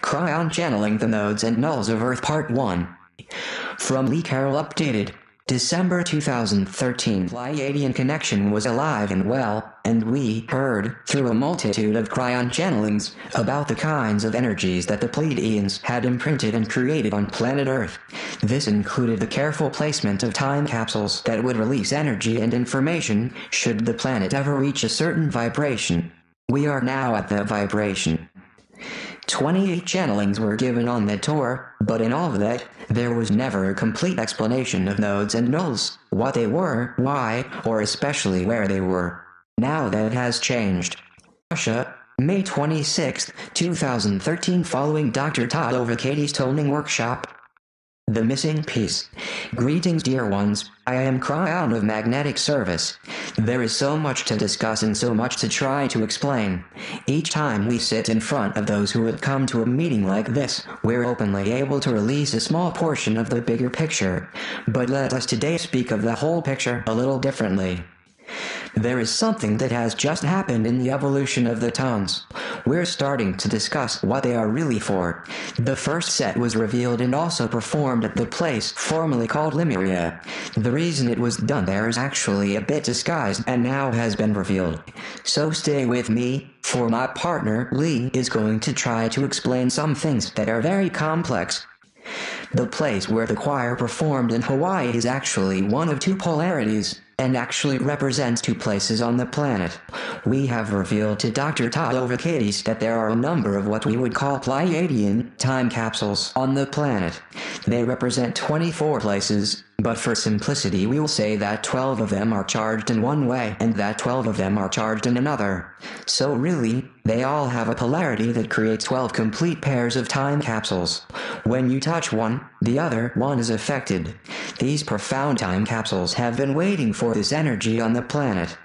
Kryon channeling the nodes and nulls of Earth Part 1. From Lee Carroll updated. December 2013. Pleiadian connection was alive and well, and we heard, through a multitude of Kryon channelings, about the kinds of energies that the Pleiadians had imprinted and created on planet Earth. This included the careful placement of time capsules that would release energy and information, should the planet ever reach a certain vibration. We are now at that vibration. 28 channelings were given on that tour, but in all of that, there was never a complete explanation of nodes and nulls, what they were, why, or especially where they were. Now that has changed. Russia, May 26, 2013. Following Dr. Todd Ovakati's toning workshop. The missing piece. Greetings, dear ones. I am Kryon of Magnetic Service. There is so much to discuss and so much to try to explain. Each time we sit in front of those who would come to a meeting like this, we're openly able to release a small portion of the bigger picture. But let us today speak of the whole picture a little differently. There is something that has just happened in the evolution of the tones. We're starting to discuss what they are really for. The first set was revealed and also performed at the place formerly called Lemuria. The reason it was done there is actually a bit disguised and now has been revealed. So stay with me, for my partner Lee is going to try to explain some things that are very complex. The place where the choir performed in Hawaii is actually one of two polarities, and actually represents two places on the planet. We have revealed to Dr. Todd Ovakati that there are a number of what we would call Pleiadian time capsules on the planet. They represent 24 places, but for simplicity we will say that 12 of them are charged in one way and that 12 of them are charged in another. So really, they all have a polarity that creates 12 complete pairs of time capsules. When you touch one, the other one is affected. These profound time capsules have been waiting for this energy on the planet.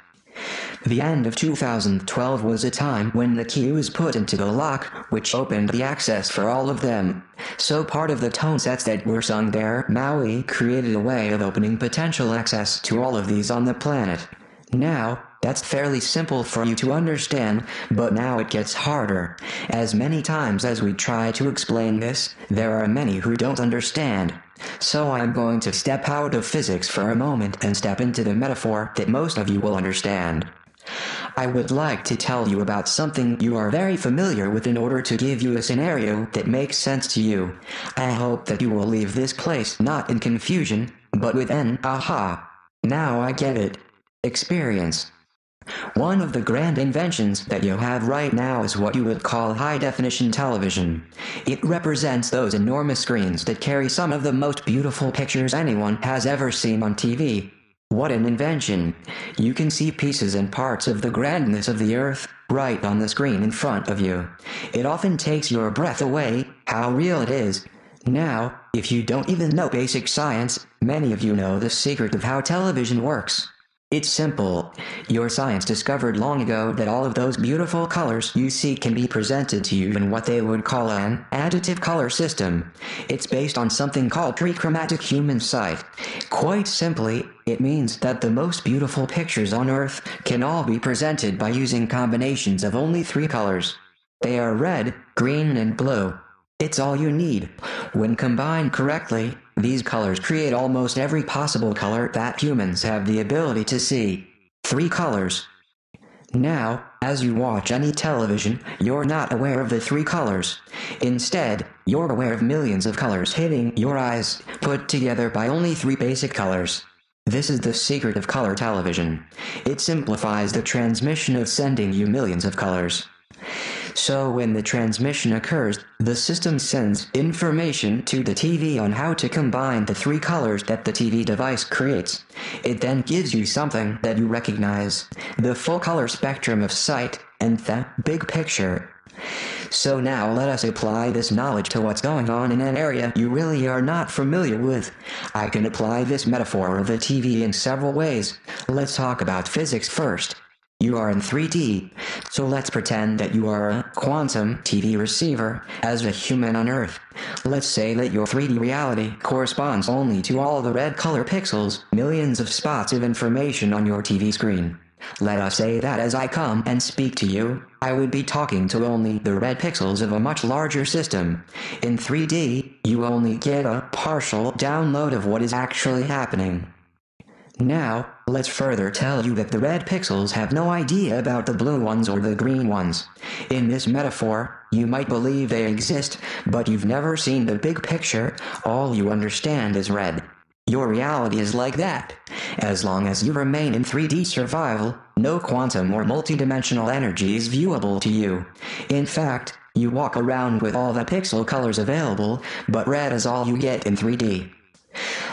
The end of 2012 was a time when the key was put into the lock, which opened the access for all of them. So part of the tone sets that were sung there, Maui created a way of opening potential access to all of these on the planet. Now, that's fairly simple for you to understand, but now it gets harder. As many times as we try to explain this, there are many who don't understand. So I'm going to step out of physics for a moment and step into the metaphor that most of you will understand. I would like to tell you about something you are very familiar with in order to give you a scenario that makes sense to you. I hope that you will leave this place not in confusion, but with an aha. Now I get it. Experience. One of the grand inventions that you have right now is what you would call high-definition television. It represents those enormous screens that carry some of the most beautiful pictures anyone has ever seen on TV. What an invention! You can see pieces and parts of the grandness of the earth right on the screen in front of you. It often takes your breath away, how real it is. Now, if you don't even know basic science, many of you know the secret of how television works. It's simple. Your science discovered long ago that all of those beautiful colors you see can be presented to you in what they would call an additive color system. It's based on something called trichromatic human sight. Quite simply, it means that the most beautiful pictures on Earth can all be presented by using combinations of only 3 colors. They are red, green, and blue. It's all you need. When combined correctly, these colors create almost every possible color that humans have the ability to see. 3 colors. Now, as you watch any television, you're not aware of the 3 colors. Instead, you're aware of millions of colors hitting your eyes, put together by only 3 basic colors. This is the secret of color television. It simplifies the transmission of sending you millions of colors. So when the transmission occurs, the system sends information to the TV on how to combine the 3 colors that the TV device creates. It then gives you something that you recognize, the full color spectrum of sight, and the big picture. So now let us apply this knowledge to what's going on in an area you really are not familiar with. I can apply this metaphor of the TV in several ways. Let's talk about physics first. You are in 3D, so let's pretend that you are a quantum TV receiver as a human on Earth. Let's say that your 3D reality corresponds only to all the red color pixels, millions of spots of information on your TV screen. Let us say that as I come and speak to you, I would be talking to only the red pixels of a much larger system. In 3D, you only get a partial download of what is actually happening. Now, let's further tell you that the red pixels have no idea about the blue ones or the green ones. In this metaphor, you might believe they exist, but you've never seen the big picture. All you understand is red. Your reality is like that. As long as you remain in 3D survival, no quantum or multidimensional energy is viewable to you. In fact, you walk around with all the pixel colors available, but red is all you get in 3D.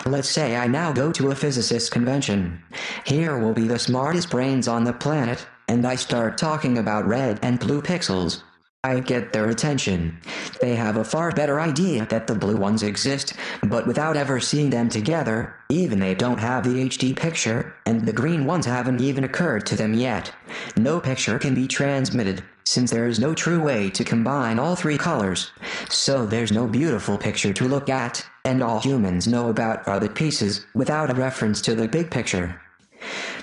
Let's say I now go to a physicist convention. Here will be the smartest brains on the planet, and I start talking about red and blue pixels. I get their attention. They have a far better idea that the blue ones exist, but without ever seeing them together, even they don't have the HD picture, and the green ones haven't even occurred to them yet. No picture can be transmitted, since there is no true way to combine all three colors. So there's no beautiful picture to look at, and all humans know about are the pieces, without a reference to the big picture.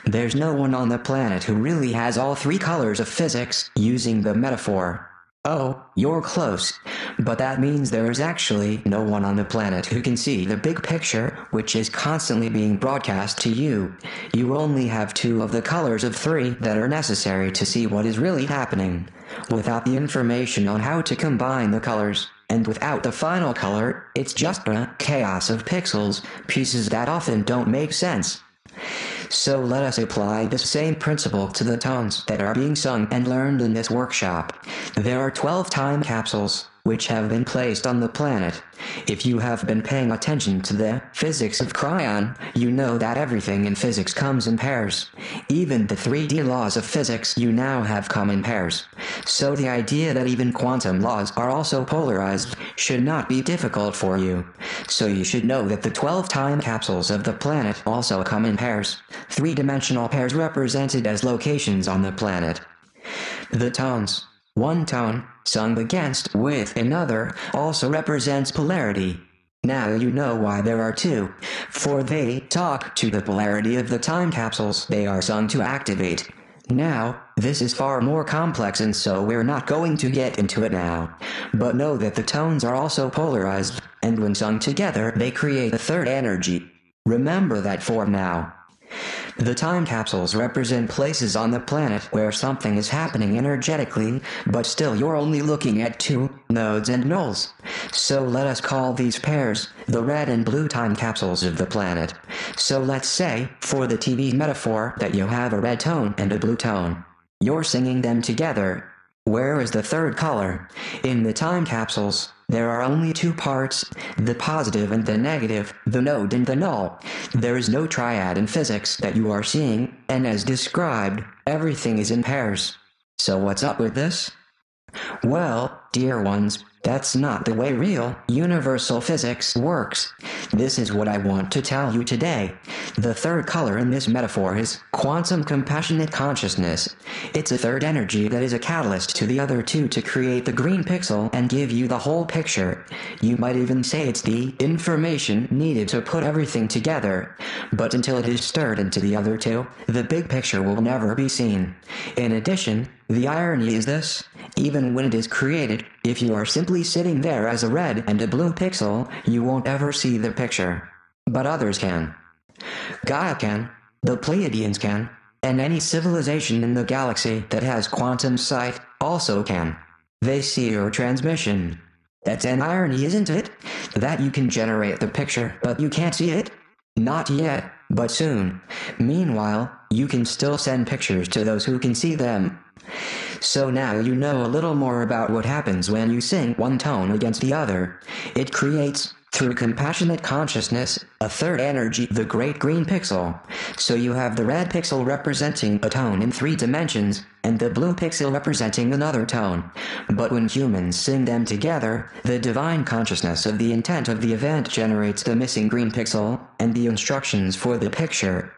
There's no one on the planet who really has all three colors of physics, using the metaphor. Oh, you're close. But that means there is actually no one on the planet who can see the big picture, which is constantly being broadcast to you. You only have two of the colors of three that are necessary to see what is really happening. Without the information on how to combine the colors, and without the final color, it's just a chaos of pixels, pieces that often don't make sense. So let us apply this same principle to the tones that are being sung and learned in this workshop. There are 12 time capsules, which have been placed on the planet. If you have been paying attention to the physics of Kryon, you know that everything in physics comes in pairs. Even the 3D laws of physics you now have come in pairs. So the idea that even quantum laws are also polarized should not be difficult for you. So you should know that the 12 time capsules of the planet also come in pairs. Three-dimensional pairs represented as locations on the planet. The tones. One tone, sung against with another, also represents polarity. Now you know why there are two, for they talk to the polarity of the time capsules they are sung to activate. Now, this is far more complex and so we're not going to get into it now. But know that the tones are also polarized, and when sung together they create a third energy. Remember that for now. The time capsules represent places on the planet where something is happening energetically, but still you're only looking at two nodes and nulls. So let us call these pairs the red and blue time capsules of the planet. So let's say, for the TV metaphor, that you have a red tone and a blue tone. You're singing them together. Where is the third color? In the time capsules, there are only two parts, the positive and the negative, the node and the null. There is no triad in physics that you are seeing, and as described, everything is in pairs. So what's up with this? Well, dear ones, that's not the way real, universal physics works. This is what I want to tell you today. The third color in this metaphor is quantum compassionate consciousness. It's a third energy that is a catalyst to the other two to create the green pixel and give you the whole picture. You might even say it's the information needed to put everything together. But until it is stirred into the other two, the big picture will never be seen. In addition, the irony is this: even when it is created, if you are simply sitting there as a red and a blue pixel, you won't ever see the picture. But others can. Gaia can, the Pleiadians can, and any civilization in the galaxy that has quantum sight also can. They see your transmission. That's an irony, isn't it? That you can generate the picture, but you can't see it? Not yet, but soon. Meanwhile, you can still send pictures to those who can see them. So now you know a little more about what happens when you sing one tone against the other. It creates, through compassionate consciousness, a third energy, the great green pixel. So you have the red pixel representing a tone in 3 dimensions, and the blue pixel representing another tone. But when humans sing them together, the divine consciousness of the intent of the event generates the missing green pixel, and the instructions for the picture.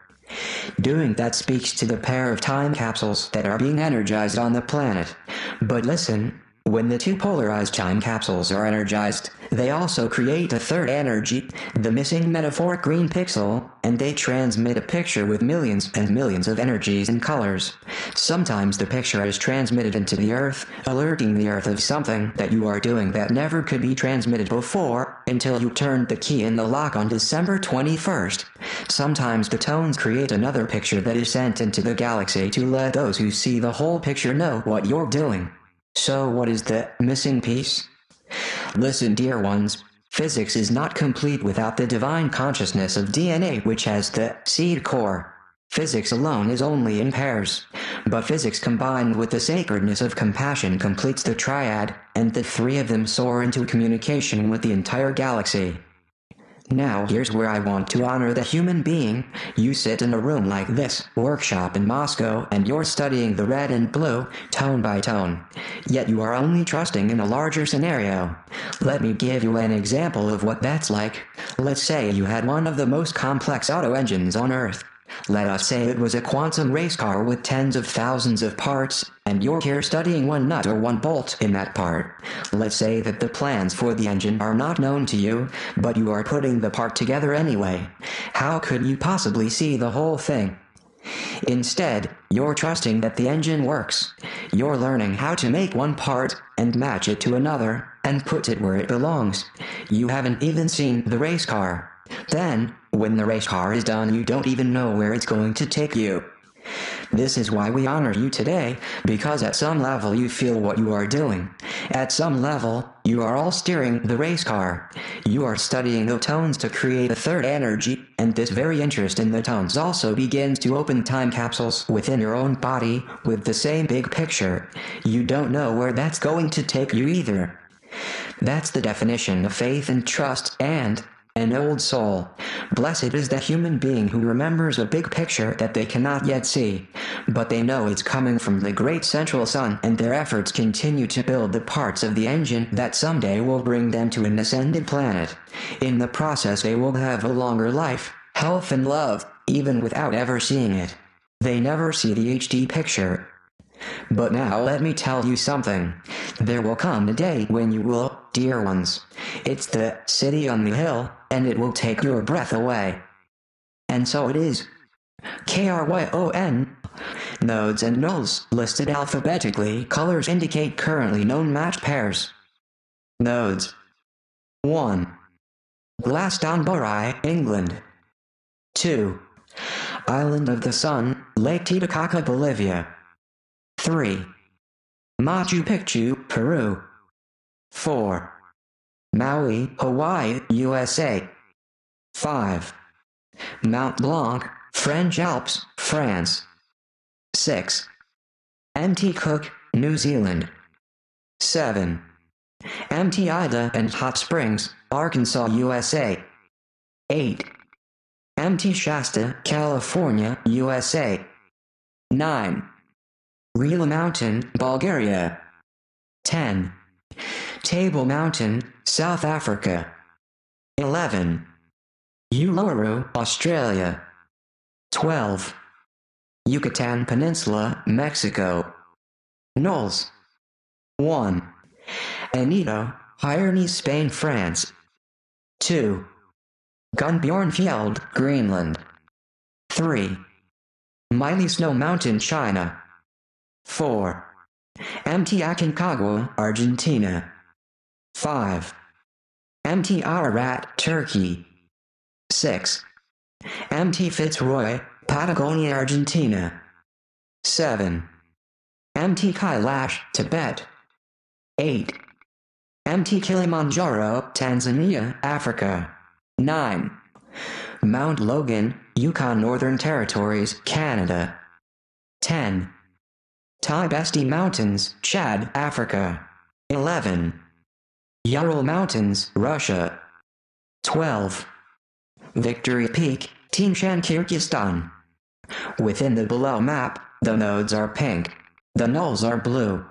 Doing that speaks to the pair of time capsules that are being energized on the planet. But listen, When the two polarized time capsules are energized, they also create a third energy, the missing metaphoric green pixel, and they transmit a picture with millions and millions of energies and colors. Sometimes the picture is transmitted into the Earth, alerting the Earth of something that you are doing that never could be transmitted before, until you turned the key in the lock on December 21st. Sometimes the tones create another picture that is sent into the galaxy to let those who see the whole picture know what you're doing. So what is the missing piece? Listen, dear ones, physics is not complete without the divine consciousness of DNA, which has the seed core. Physics alone is only in pairs, but physics combined with the sacredness of compassion completes the triad, and the three of them soar into communication with the entire galaxy. Now here's where I want to honor the human being. You sit in a room like this, workshop in Moscow, and you're studying the red and blue, tone by tone. Yet you are only trusting in a larger scenario. Let me give you an example of what that's like. Let's say you had one of the most complex auto engines on Earth. Let us say it was a quantum race car with tens of thousands of parts, and you're here studying one nut or one bolt in that part. Let's say that the plans for the engine are not known to you, but you are putting the part together anyway. How could you possibly see the whole thing? Instead, you're trusting that the engine works. You're learning how to make one part, and match it to another, and put it where it belongs. You haven't even seen the race car. Then, when the race car is done, you don't even know where it's going to take you. This is why we honor you today, because at some level you feel what you are doing. At some level, you are all steering the race car. You are studying the tones to create a third energy, and this very interest in the tones also begins to open time capsules within your own body with the same big picture. You don't know where that's going to take you either. That's the definition of faith and trust and an old soul. Blessed is the human being who remembers a big picture that they cannot yet see, but they know it's coming from the great central sun, and their efforts continue to build the parts of the engine that someday will bring them to an ascended planet. In the process they will have a longer life, health and love, even without ever seeing it. They never see the HD picture. But now let me tell you something. There will come a day when you will, dear ones. It's the city on the hill, and it will take your breath away. And so it is. Kryon. Nodes and nulls, listed alphabetically, colors indicate currently known matched pairs. Nodes. 1. Glastonbury, England. 2. Island of the Sun, Lake Titicaca, Bolivia. 3. Machu Picchu, Peru. 4. Maui, Hawaii, USA. 5. Mount Blanc, French Alps, France. 6. Mt Cook, New Zealand. 7. Mt Ida and Hot Springs, Arkansas, USA. 8. Mt Shasta, California, USA. 9. Rila Mountain, Bulgaria. 10. Table Mountain, South Africa. 11. Uluru, Australia. 12. Yucatan Peninsula, Mexico. Nulls. 1. Anito, Hyernes, Spain, France. 2. Gunbjornfjeld, Greenland. 3. Mighty Snow Mountain, China. 4. Mt Aconcagua, Argentina. 5. Mt Ararat, Turkey. 6. Mt Fitzroy, Patagonia, Argentina. 7. Mt Kailash, Tibet. 8. Mt Kilimanjaro, Tanzania, Africa. 9. Mount Logan, Yukon Northern Territories, Canada. 10. Tibesti Mountains, Chad, Africa. 11. Ural Mountains, Russia. 12. Victory Peak, Tingshan, Kyrgyzstan. Within the below map, the nodes are pink. The nulls are blue.